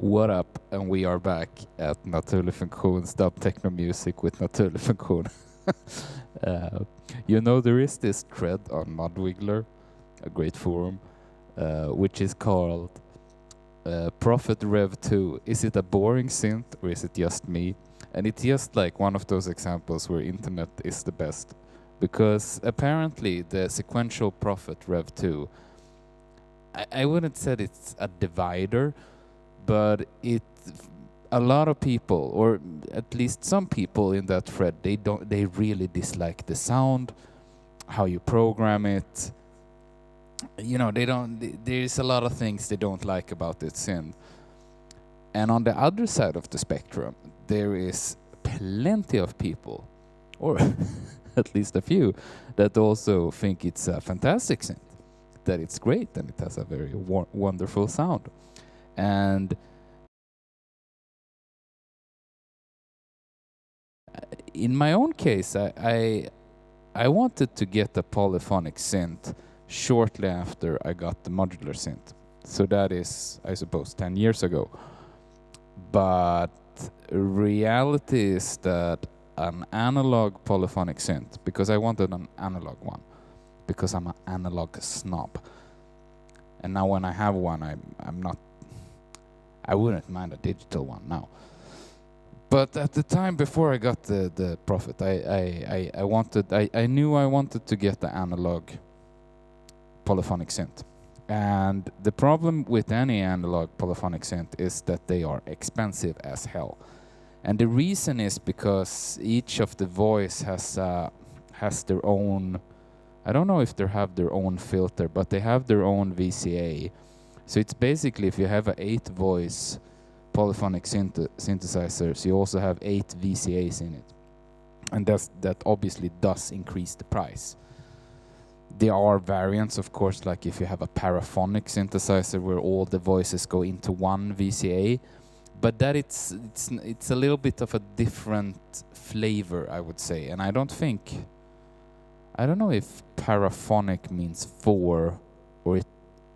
What up? And we are back at Naturlig Funktion's dub techno music with Naturlig Funktion. You know, there is this thread on Mudwiggler, a great forum, which is called Prophet Rev2. Is it a boring synth or is it just me? And it's just like one of those examples where internet is the best. Because apparently the sequential Prophet Rev2, I wouldn't say it's a divider, but a lot of people, or at least some people in that thread, they really dislike the sound, how you program it. You know, there's a lot of things they don't like about this synth. And on the other side of the spectrum, there is plenty of people, or at least a few, that also think it's a fantastic synth, that it's great and it has a very wonderful sound. And in my own case, I wanted to get a polyphonic synth shortly after I got the modular synth. So that is, I suppose, 10 years ago. But reality is that an analog polyphonic synth, because I wanted an analog one, because I'm an analog snob. And now when I have one, I wouldn't mind a digital one now. But at the time before I got the Prophet, I knew I wanted to get the analog polyphonic synth. And the problem with any analog polyphonic synth is that they are expensive as hell. And the reason is because each of the voice has their own, I don't know if they have their own filter, but they have their own VCA. So it's basically, if you have an 8-voice polyphonic synthesizers, you also have 8 VCAs in it. And that obviously does increase the price. There are variants, of course, like if you have a paraphonic synthesizer where all the voices go into one VCA, but that it's a little bit of a different flavor, I would say. And I don't know if paraphonic means 4 or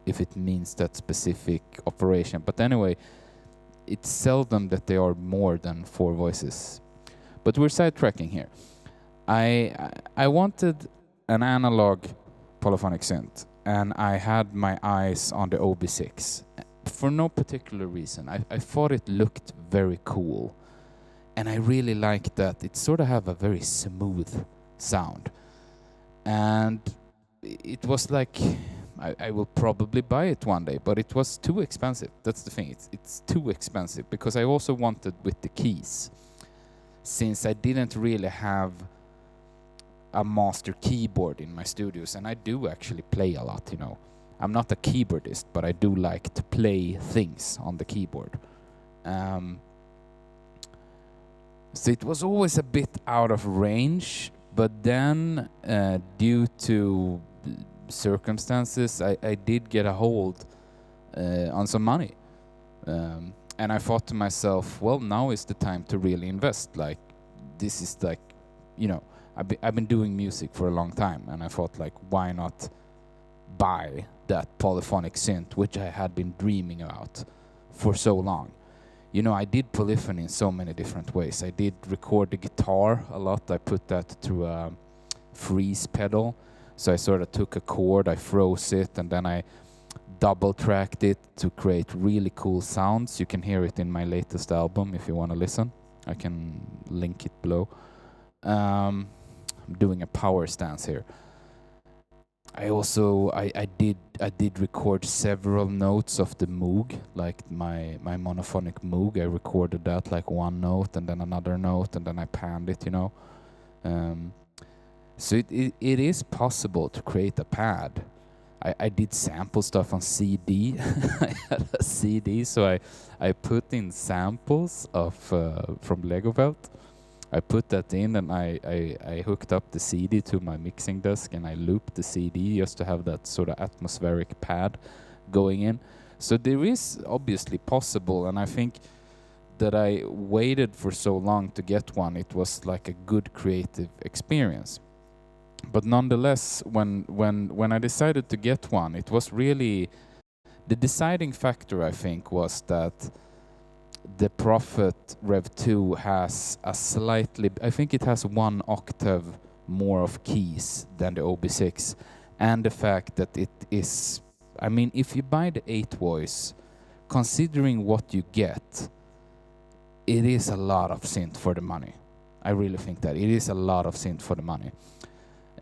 if it means that specific operation. But anyway, it's seldom that there are more than 4 voices. But we're sidetracking here. I wanted an analog polyphonic synth, and I had my eyes on the OB6 for no particular reason. I thought it looked very cool, and I really liked that it sort of have a very smooth sound. And it was like, I will probably buy it one day, but it was too expensive. That's the thing, it's too expensive, because I also wanted with the keys. Since I didn't really have a master keyboard in my studios, and I do actually play a lot, you know. I'm not a keyboardist, but I do like to play things on the keyboard. So it was always a bit out of range, but then due to circumstances, I did get a hold on some money. And I thought to myself, well, now is the time to really invest. Like, this is like, you know, I've been doing music for a long time, and I thought, like, why not buy that polyphonic synth, which I had been dreaming about for so long. You know, I did polyphony in so many different ways. I did record the guitar a lot. I put that through a freeze pedal. So I sort of took a chord, I froze it, and then I double-tracked it to create really cool sounds. You can hear it in my latest album if you want to listen. I can link it below. I'm doing a power stance here. I also I did record several notes of the Moog, like my monophonic Moog. I recorded that, like one note and then another note, and then I panned it, you know. So it is possible to create a pad. I did sample stuff on CD. I had a CD, so I put in samples of from Lego Belt. I put that in, and I hooked up the CD to my mixing desk, and I looped the CD just to have that sort of atmospheric pad going in. So there is obviously possible, and I think that I waited for so long to get one. It was like a good creative experience. But nonetheless, when I decided to get one, it was really the deciding factor, I think, was that the Prophet Rev2 has a slightly, I think it has 1 octave more of keys than the OB6, and the fact that it is, I mean, if you buy the 8 voice, considering what you get, it is a lot of synth for the money. I really think that it is a lot of synth for the money.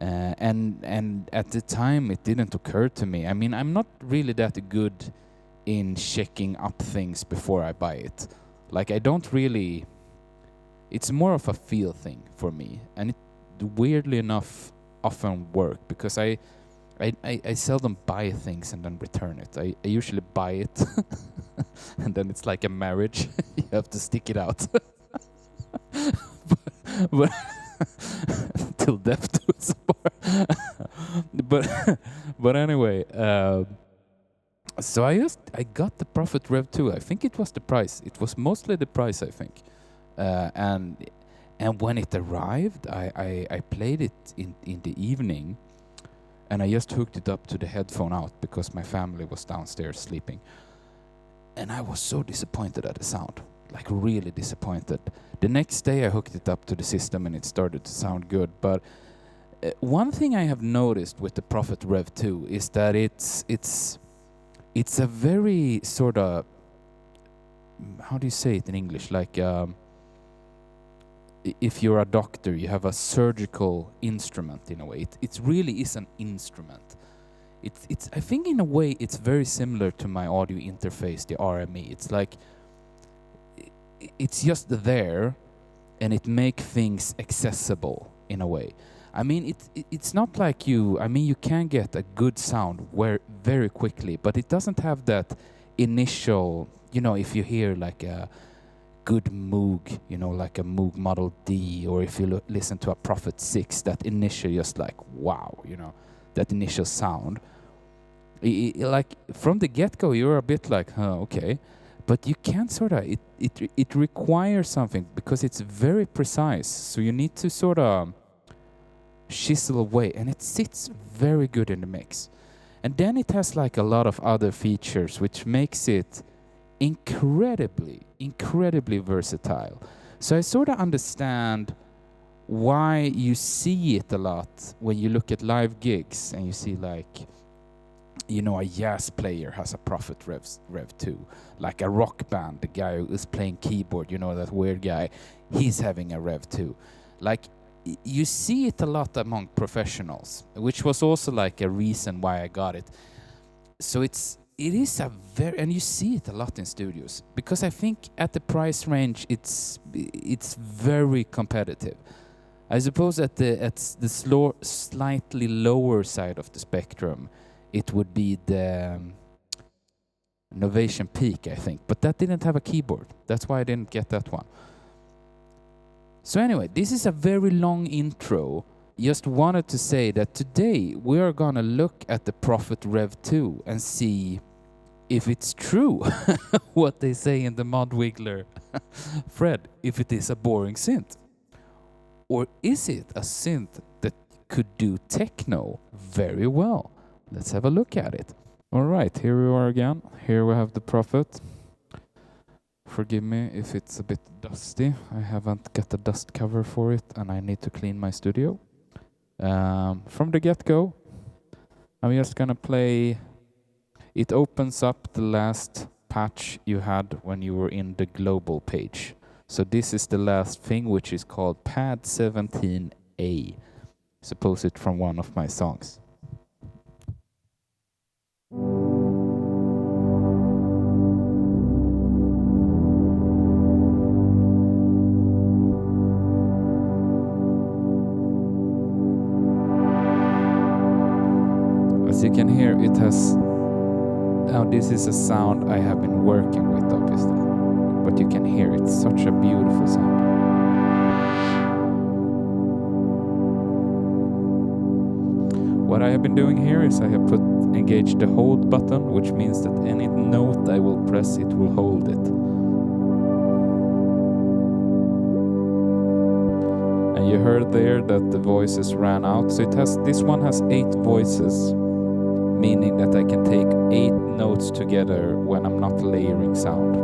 And at the time, it didn't occur to me. I mean, I'm not really that good in checking up things before I buy it. Like, I don't really... It's more of a feel thing for me. And it, weirdly enough, often work, because I seldom buy things and then return it. I usually buy it and then it's like a marriage. You have to stick it out. but till death do us part. but anyway, so I got the Prophet Rev2. I think it was the price. It was mostly the price, I think. And when it arrived, I played it in the evening, and I just hooked it up to the headphone out because my family was downstairs sleeping. And I was so disappointed at the sound, like really disappointed. The next day I hooked it up to the system and it started to sound good. But one thing I have noticed with the Prophet Rev2 is that it's a very sort of, how do you say it in English? Like, if you're a doctor, you have a surgical instrument in a way. It really is an instrument. It's I think in a way it's very similar to my audio interface, the RME. It's like it's just there, and it makes things accessible in a way. I mean, it's not like you. I mean, you can get a good sound very quickly, but it doesn't have that initial. You know, if you hear like a good Moog, you know, like a Moog Model D, or if you listen to a Prophet 6, that initial just like wow, you know, that initial sound. Like from the get-go, you're a bit like, huh, okay, but you can't sort of. It requires something because it's very precise. So you need to sort of chisel away, and it sits very good in the mix. And then it has like a lot of other features, which makes it incredibly versatile. So I sort of understand why you see it a lot when you look at live gigs and you see like, you know, a jazz player has a Prophet Rev2, like a rock band, the guy who is playing keyboard, you know, that weird guy, he's having a Rev2. Like, you see it a lot among professionals, which was also like a reason why I got it. So it is a very, and you see it a lot in studios, because I think at the price range it's very competitive. I suppose at the slightly lower side of the spectrum, it would be the Novation Peak, I think, but that didn't have a keyboard. That's why I didn't get that one. So anyway, this is a very long intro. Just wanted to say that today we are gonna look at the Prophet Rev2 and see if it's true what they say in the Mod Wiggler Fred, if it is a boring synth. Or is it a synth that could do techno very well? Let's have a look at it. All right, here we are again. Here we have the Prophet. Forgive me if it's a bit dusty. I haven't got a dust cover for it, and I need to clean my studio. From the get-go, I'm just gonna play. It opens up the last patch you had when you were in the global page. So this is the last thing, which is called Pad 17A. Suppose it from one of my songs. As you can hear, it has... Now this is a sound I have been working with, obviously. But you can hear it's such a beautiful sound. What I have been doing here is I have engaged the hold button, which means that any note I will press, it will hold it. And you heard there that the voices ran out. So this one has 8 voices, meaning that I can take 8 notes together when I'm not layering sound.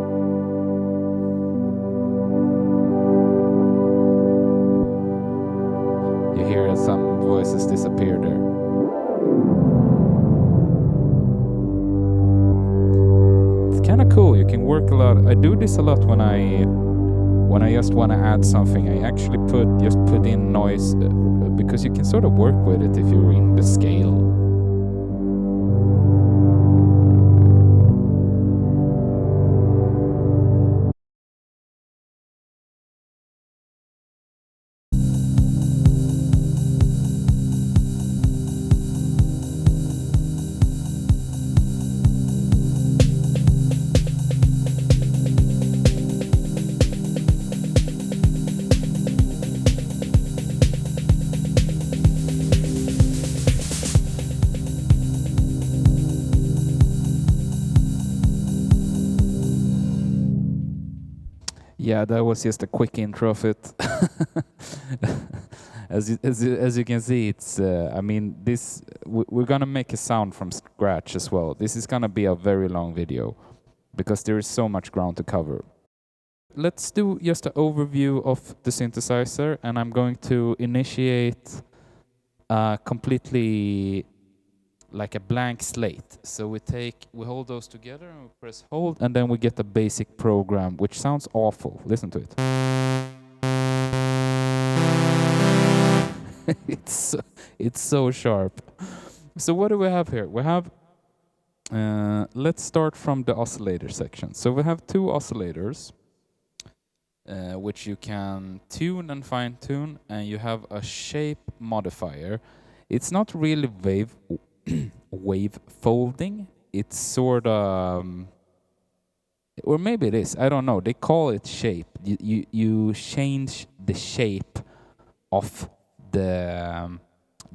disappear there. It's kind of cool. You can work a lot. I do this a lot when I just want to add something. I actually just put in noise because you can sort of work with it if you're in the scale. Yeah, that was just a quick intro of it. As you can see, it's I mean, this we're gonna make a sound from scratch as well. This is gonna be a very long video because there is so much ground to cover. Let's do just an overview of the synthesizer, and I'm going to initiate completely like a blank slate. So we hold those together and we press hold, and then we get a basic program, which sounds awful. Listen to it. It's so sharp. So what do we have here? We have, let's start from the oscillator section. So we have two oscillators, which you can tune and fine tune, and you have a shape modifier. It's not really wave folding. It's sort of, or maybe it is. I don't know. They call it shape. You change the shape of the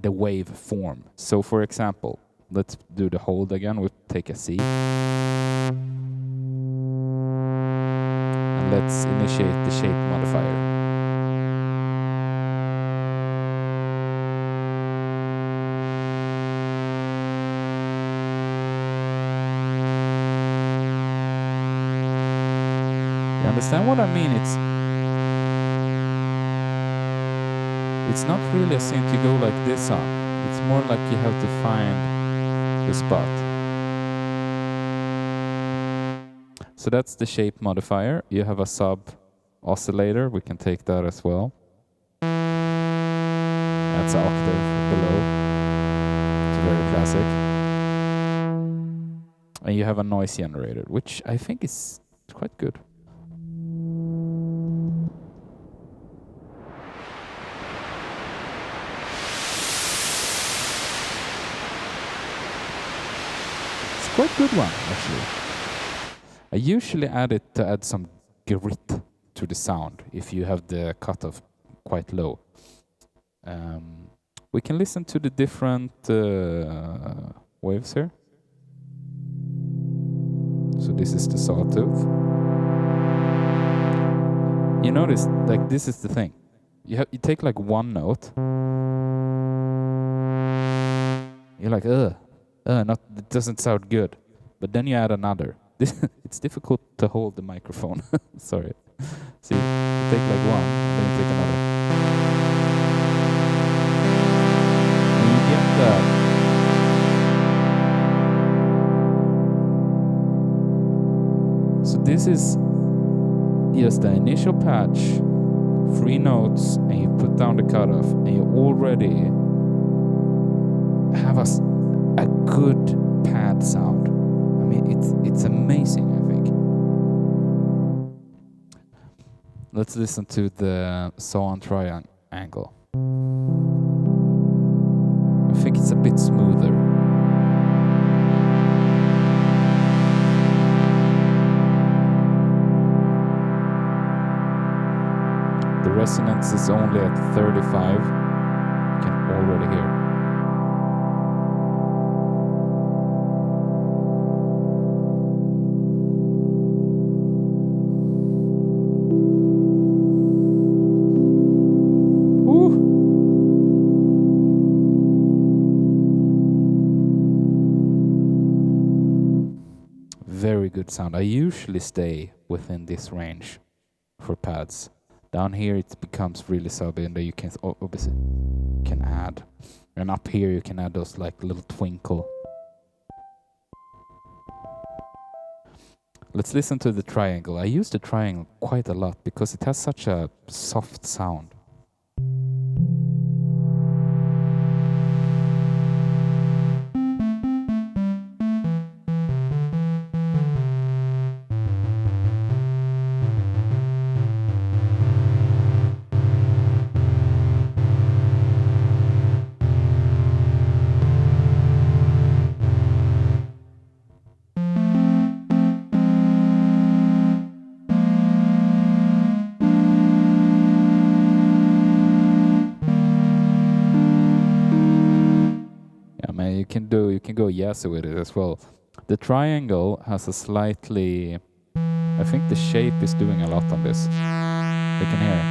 wave form. So, for example, let's do the hold again. We'll take a C, and let's initiate the shape modifier. Understand what I mean? It's not really a synth you go like this on. It's more like you have to find the spot. So that's the shape modifier. You have a sub oscillator. We can take that as well. That's an octave below. It's very classic. And you have a noise generator, which I think is quite good. Quite good one, actually. I usually add it to add some grit to the sound if you have the cutoff quite low. We can listen to the different waves here. So this is the sawtooth. You notice, like, this is the thing. You take like one note. You're like, it doesn't sound good. But then you add another. It's difficult to hold the microphone. Sorry. See, you take like one, then you take another. And you get the... So this is just the initial patch, 3 notes, and you put down the cutoff, and you already have a good pad sound. I mean, it's amazing, I think. Let's listen to the saw on triangle. I think it's a bit smoother. The resonance is only at 35. You can already hear. Very good sound. I usually stay within this range for pads. Down here it becomes really subby, and then you can obviously can add. And up here you can add those like little twinkle. Let's listen to the triangle. I use the triangle quite a lot because it has such a soft sound. You can go jazzy with it as well. The triangle has a slightly, I think the shape is doing a lot on this. You can hear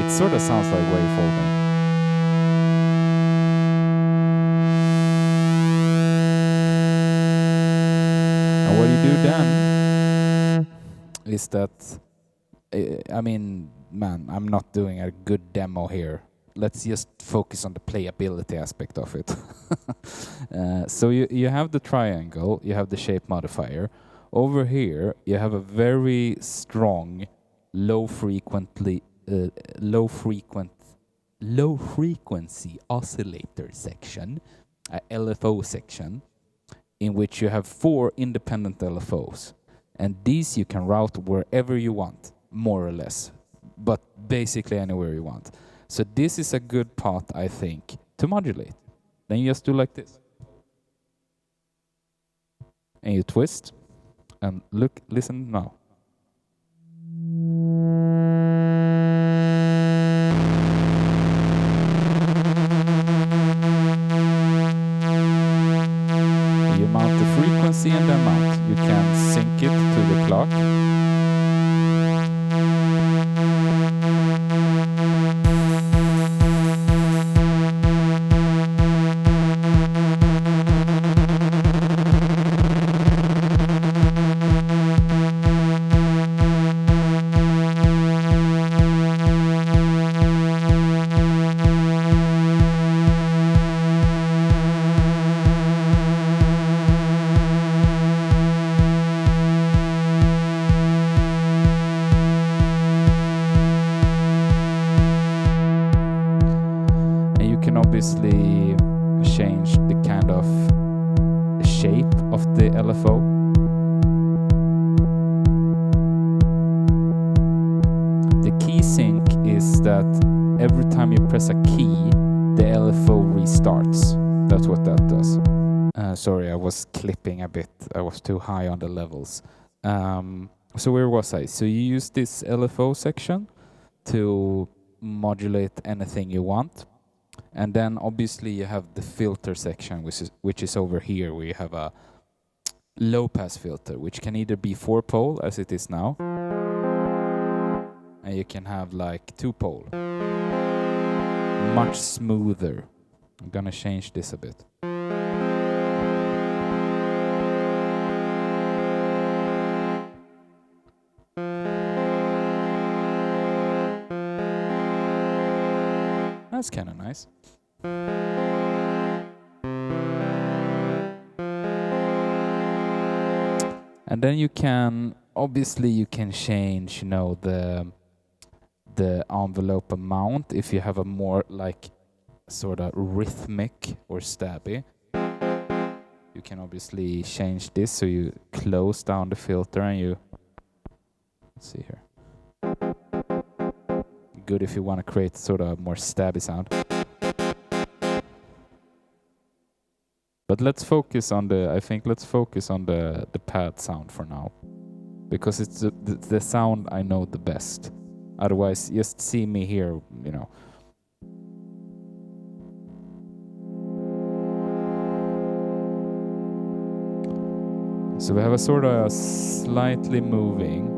it sort of sounds like wavefolding. And what you do then is that, I mean, man, I'm not doing a good demo here. Let's just focus on the playability aspect of it. So you have the triangle, you have the shape modifier. Over here, you have a very strong low frequency oscillator section, a LFO section, in which you have 4 independent LFOs. And these you can route wherever you want, more or less, but basically anywhere you want. So this is a good part, I think, to modulate. Then you just do like this. And you twist, and listen now. You mount the frequency and the amount. You can sync it to the clock. Obviously change the kind of shape of the LFO. The key sync is that every time you press a key, the LFO restarts. That's what that does. Sorry, I was clipping a bit. I was too high on the levels. So where was I? So you use this LFO section to modulate anything you want. And then obviously you have the filter section, which is over here, where you have a low pass filter, which can either be 4-pole as it is now, and you can have like 2-pole. Much smoother. I'm gonna change this a bit. That's kind of nice. And then you can, obviously you can change, you know, the envelope amount if you have a more like sort of rhythmic or stabby. You can obviously change this, so you close down the filter and you, let's see here. Good if you want to create sort of more stabby sound. But let's focus on the pad sound for now, because it's the sound I know the best. Otherwise, just see me here, you know. So we have a sort of slightly moving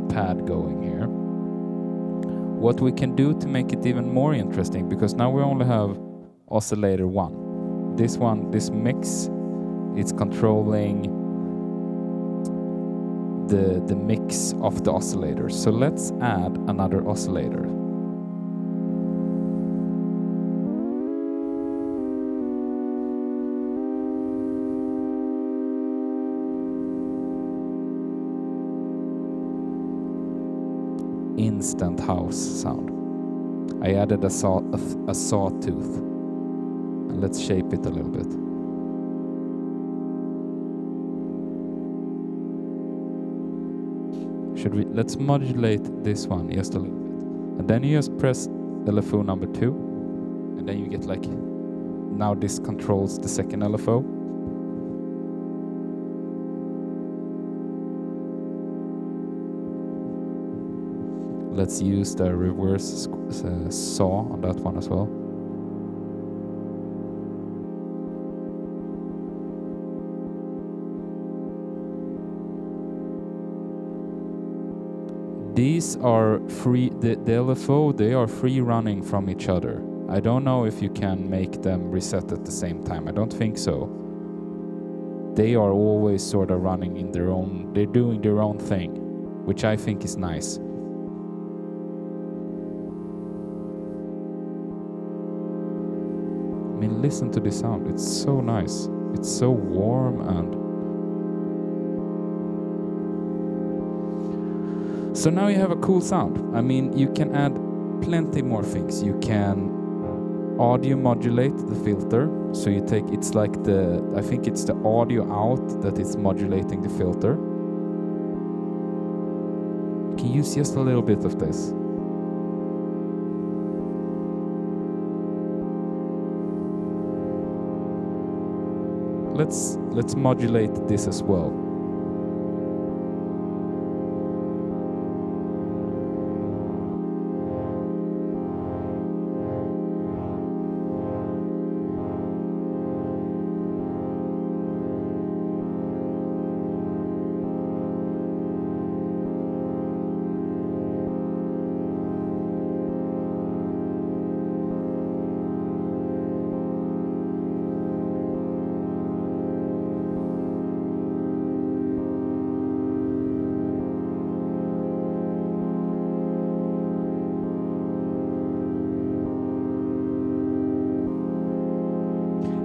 pad going here. What we can do to make it even more interesting, because now we only have oscillator 1. This mix, it's controlling the mix of the oscillators. So let's add another oscillator. Instant house sound. I added a sawtooth. And let's shape it a little bit. Let's modulate this one just a little bit. And then you just press LFO number 2. And then you get like, now this controls the second LFO. Let's use the reverse saw on that one as well. These are free, the LFO, they are free running from each other. I don't know if you can make them reset at the same time. I don't think so. They are always sort of running in their own, they're doing their own thing, which I think is nice. I mean, listen to this sound. It's so nice. It's so warm and... So now you have a cool sound. I mean, you can add plenty more things. You can audio modulate the filter. So you take, it's like the, I think it's the audio out that is modulating the filter. You can use just a little bit of this. Let's modulate this as well.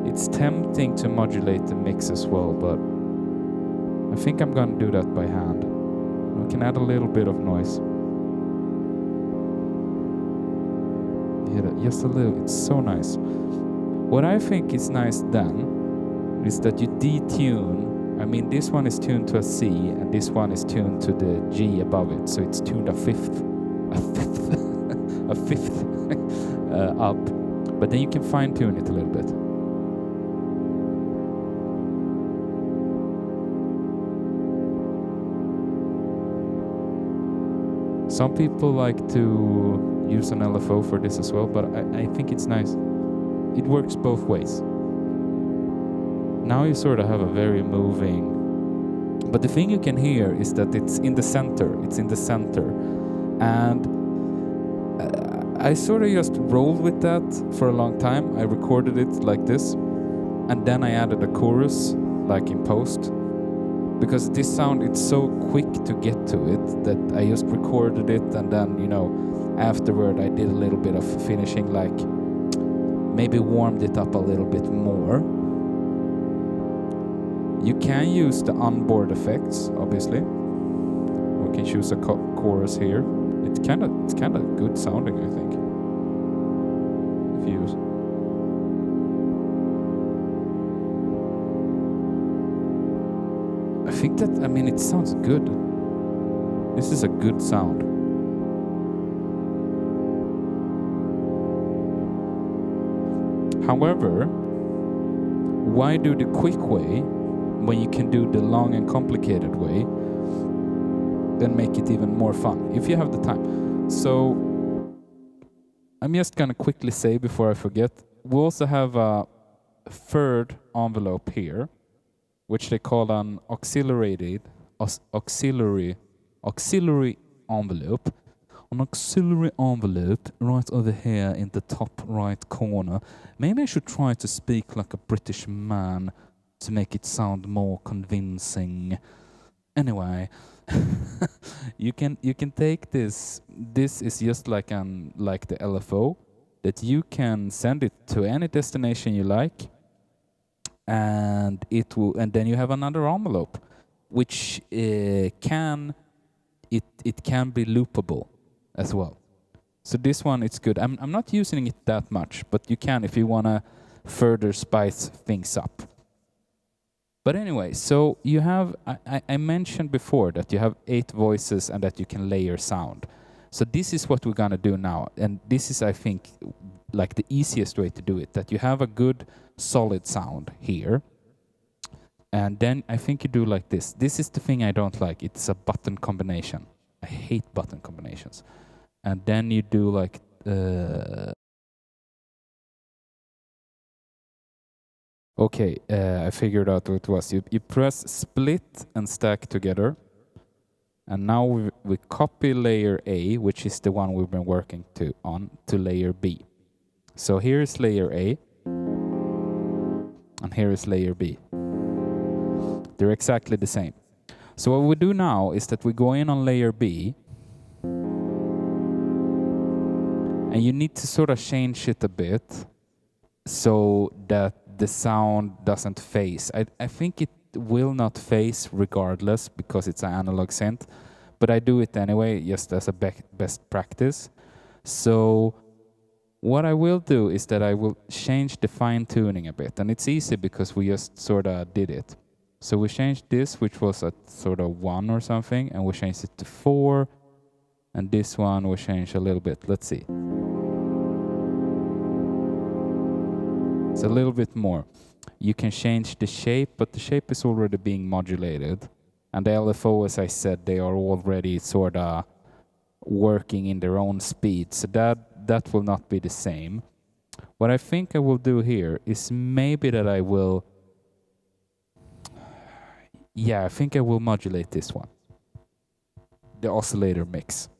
It's tempting to modulate the mix as well, but I think I'm gonna do that by hand. We can add a little bit of noise. Yeah, just a little, it's so nice. What I think is nice then is that you detune. I mean, this one is tuned to a C and this one is tuned to the G above it, so it's tuned a fifth up. But then you can fine tune it a little bit. Some people like to use an LFO for this as well, but I think it's nice. It works both ways. Now you sort of have a very moving... But the thing you can hear is that it's in the center. It's in the center. And I sort of just rolled with that for a long time. I recorded it like this. And then I added a chorus, like in post. Because this sound, it's so quick to get to it that I just recorded it, and then, you know, afterward I did a little bit of finishing, like maybe warmed it up a little bit more. You can use the onboard effects, obviously. We can choose a chorus here. It's kind of good sounding, I think. If you use. I think that, I mean, it sounds good. This is a good sound. However, why do the quick way when you can do the long and complicated way, then make it even more fun, if you have the time. So, I'm just gonna quickly say before I forget, we also have a third envelope here, which they call an auxiliary envelope. An auxiliary envelope right over here in the top right corner. Maybe I should try to speak like a British man to make it sound more convincing. Anyway, you can take this. This is just like the LFO that you can send it to any destination you like, and and then you have another envelope, which can be loopable as well. So this one, it's good. I'm not using it that much, but you can if you wanna further spice things up. But anyway, so you have, I mentioned before that you have 8 voices and that you can layer sound. So this is what we're gonna do now. And this is, I think, like the easiest way to do it, that you have a good solid sound here. And then I think you do like this. This is the thing I don't like. It's a button combination. I hate button combinations. And then you do like, okay, I figured out what it was. You press split and stack together. And now we copy layer A, which is the one we've been working on, to layer B. So here is layer A, and here is layer B. They're exactly the same. So what we do now is that we go in on layer B, and you need to sort of change it a bit so that the sound doesn't phase. I think it will not phase regardless because it's an analog synth, but I do it anyway just as a best practice. So what I will do is that I will change the fine tuning a bit, and it's easy because we just sort of did it. So we changed this, which was at sort of 1 or something, and we changed it to 4, and this one we changed a little bit. Let's see. It's a little bit more. You can change the shape, but the shape is already being modulated. And the LFO, as I said, they are already sort of working in their own speed. So that will not be the same. What I think I will do here is maybe that I will... Yeah, I think I will modulate this one. The oscillator mix.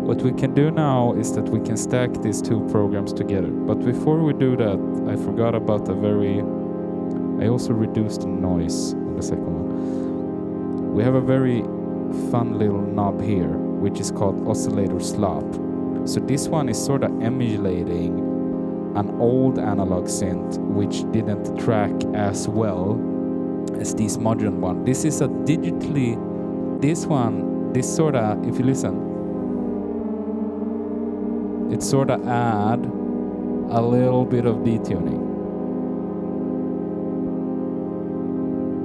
What we can do now is that we can stack these 2 programs together. But before we do that, I forgot about I also reduced the noise on the second one. We have a very fun little knob here, which is called oscillator slop. So this one is sort of emulating an old analog synth, which didn't track as well as these modern one. This is a digitally, this sort of, if you listen, it sort of add a little bit of detuning,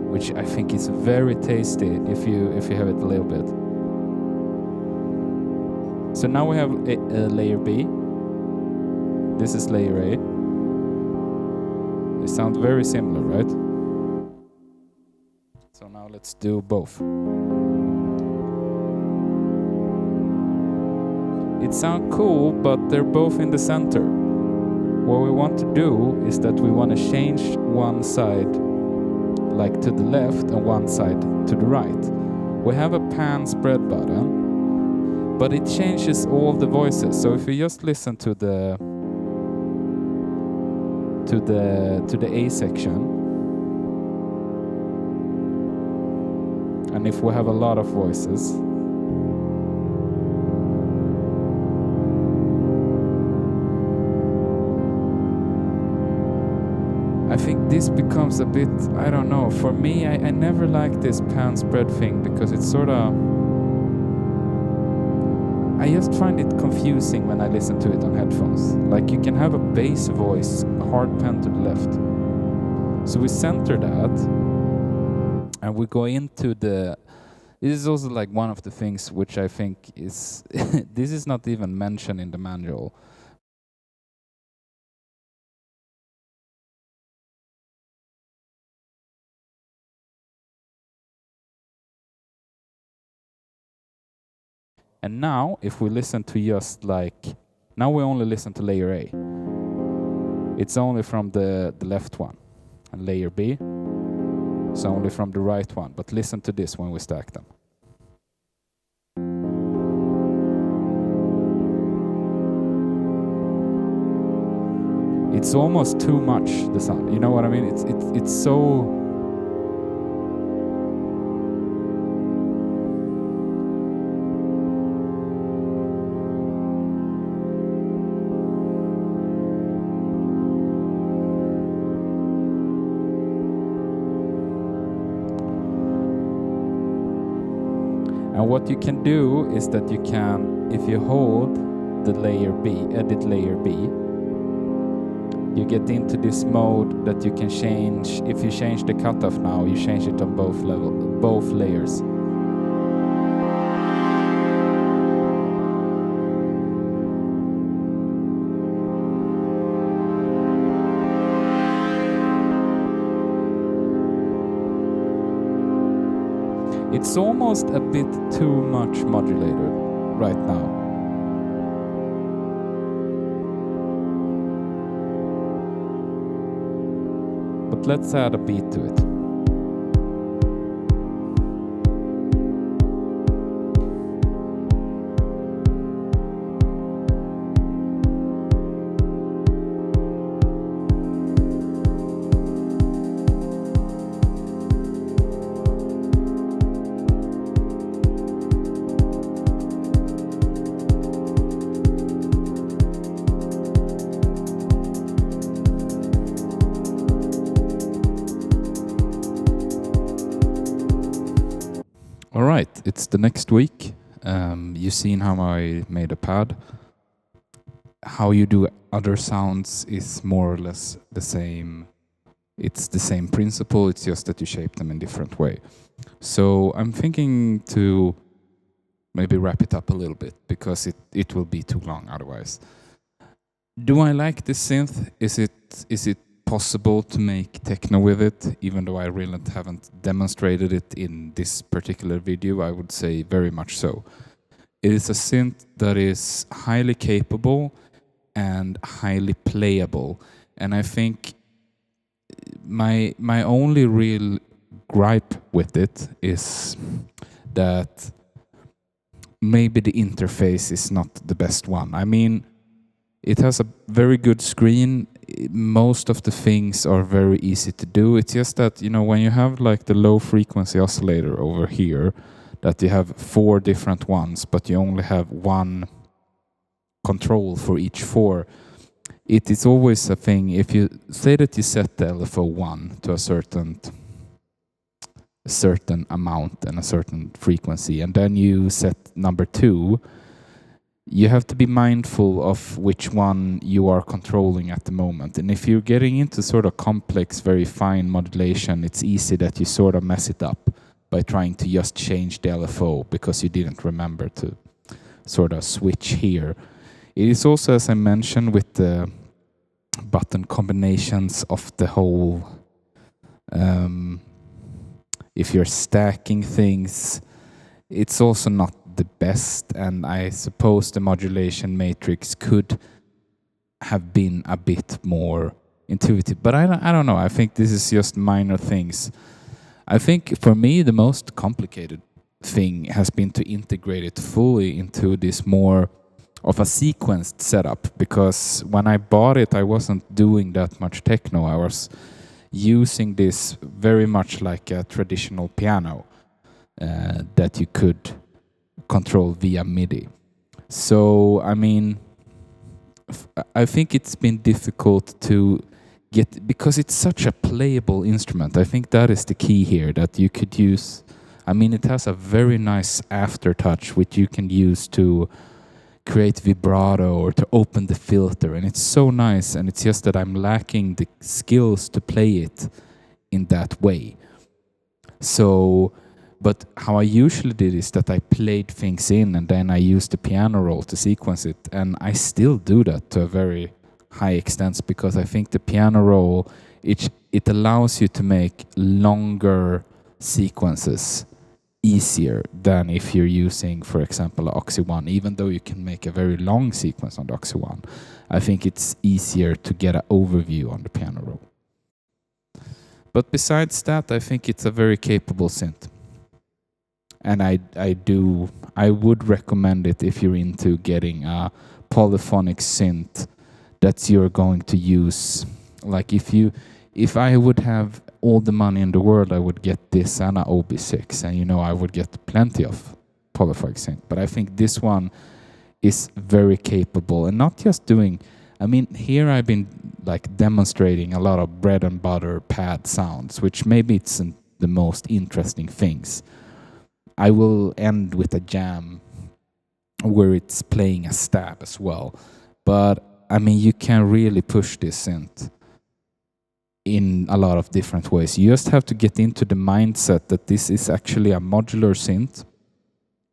which I think is very tasty if you have it a little bit. So now we have a layer B. This is layer A. They sound very similar, right? So now let's do both. It sounds cool, but they're both in the center. What we want to do is that we want to change one side like to the left and one side to the right. We have a pan spread button, but it changes all the voices. So if you just listen to the A section, and if we have a lot of voices, I think this becomes a bit, I don't know, for me, I never liked this pan spread thing because it's sort of, I just find it confusing when I listen to it on headphones. Like, you can have a bass voice, a hard pen to the left. So we center that, and we go into the... This is also like one of the things which I think is... this is not even mentioned in the manual. And now, if we listen to just like... Now we only listen to layer A. It's only from the left one. And layer B, it's only from the right one. But listen to this when we stack them. It's almost too much, the sound. You know what I mean? It's so... And what you can do is that you can, if you hold the layer B, edit layer B, you get into this mode that you can change. If you change the cutoff now, you change it on both layers. It's almost a bit too much modulator right now. But let's add a beat to it. All right, it's the next week. You've seen how I made a pad. How you do other sounds is more or less the same. It's the same principle, it's just that you shape them in different way. So I'm thinking to maybe wrap it up a little bit, because it will be too long otherwise. Do I like this synth? Is it possible to make techno with it? Even though I really haven't demonstrated it in this particular video, I would say very much so. It is a synth that is highly capable and highly playable. And I think my only real gripe with it is that maybe the interface is not the best one. I mean, it has a very good screen. Most of the things are very easy to do. It's just that, you know, when you have like the low frequency oscillator over here, that you have 4 different ones, but you only have one control for each 4. It is always a thing. If you say that you set the LFO1 to a certain amount and a certain frequency, and then you set number 2, you have to be mindful of which one you are controlling at the moment. And if you're getting into sort of complex, very fine modulation, it's easy that you sort of mess it up by trying to just change the LFO because you didn't remember to sort of switch here. It is also, as I mentioned, with the button combinations of the whole... if you're stacking things, it's also not the best, and I suppose the modulation matrix could have been a bit more intuitive, but I don't know. I think this is just minor things. I think for me the most complicated thing has been to integrate it fully into this more of a sequenced setup, because when I bought it I wasn't doing that much techno. I was using this very much like a traditional piano that you could control via MIDI. So, I mean, I think it's been difficult to get, because it's such a playable instrument. I think that is the key here, that you could use... I mean, it has a very nice aftertouch which you can use to create vibrato or to open the filter, and it's so nice. And it's just that I'm lacking the skills to play it in that way. So, but how I usually did is that I played things in and then I used the piano roll to sequence it, and I still do that to a very high extent because I think the piano roll it allows you to make longer sequences easier than if you're using, for example, Oxy One. Even though you can make a very long sequence on the Oxy One, I think it's easier to get an overview on the piano roll. But besides that, I think it's a very capable synth. And I would recommend it if you're into getting a polyphonic synth that you're going to use. Like if I would have all the money in the world, I would get this and a OB6, and I would get plenty of polyphonic synth. But I think this one is very capable, and not just doing. I mean, here I've been like demonstrating a lot of bread and butter pad sounds, which maybe it's the most interesting things. I will end with a jam where it's playing a stab as well. But I mean, you can really push this synth in a lot of different ways. You just have to get into the mindset that this is actually a modular synth.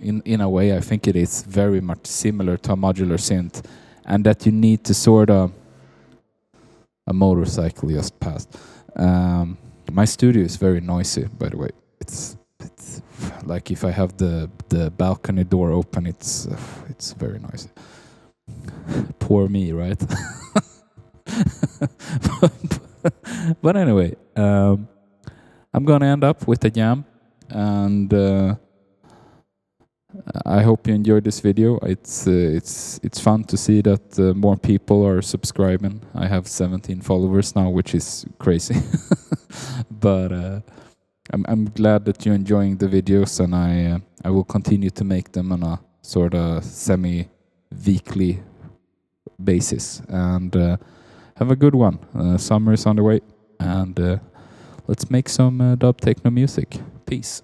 In a way, I think it is very much similar to a modular synth, and that you need to sort of... A motorcycle just passed. My studio is very noisy, by the way. It's like if I have the balcony door open, it's very noisy. Poor me, right? But anyway, I'm gonna end up with a jam, and I hope you enjoyed this video. It's fun to see that more people are subscribing. I have 17 followers now, which is crazy. But I'm glad that you're enjoying the videos, and I will continue to make them on a sort of semi-weekly basis. And have a good one. Summer is on the way, and let's make some dub techno music. Peace.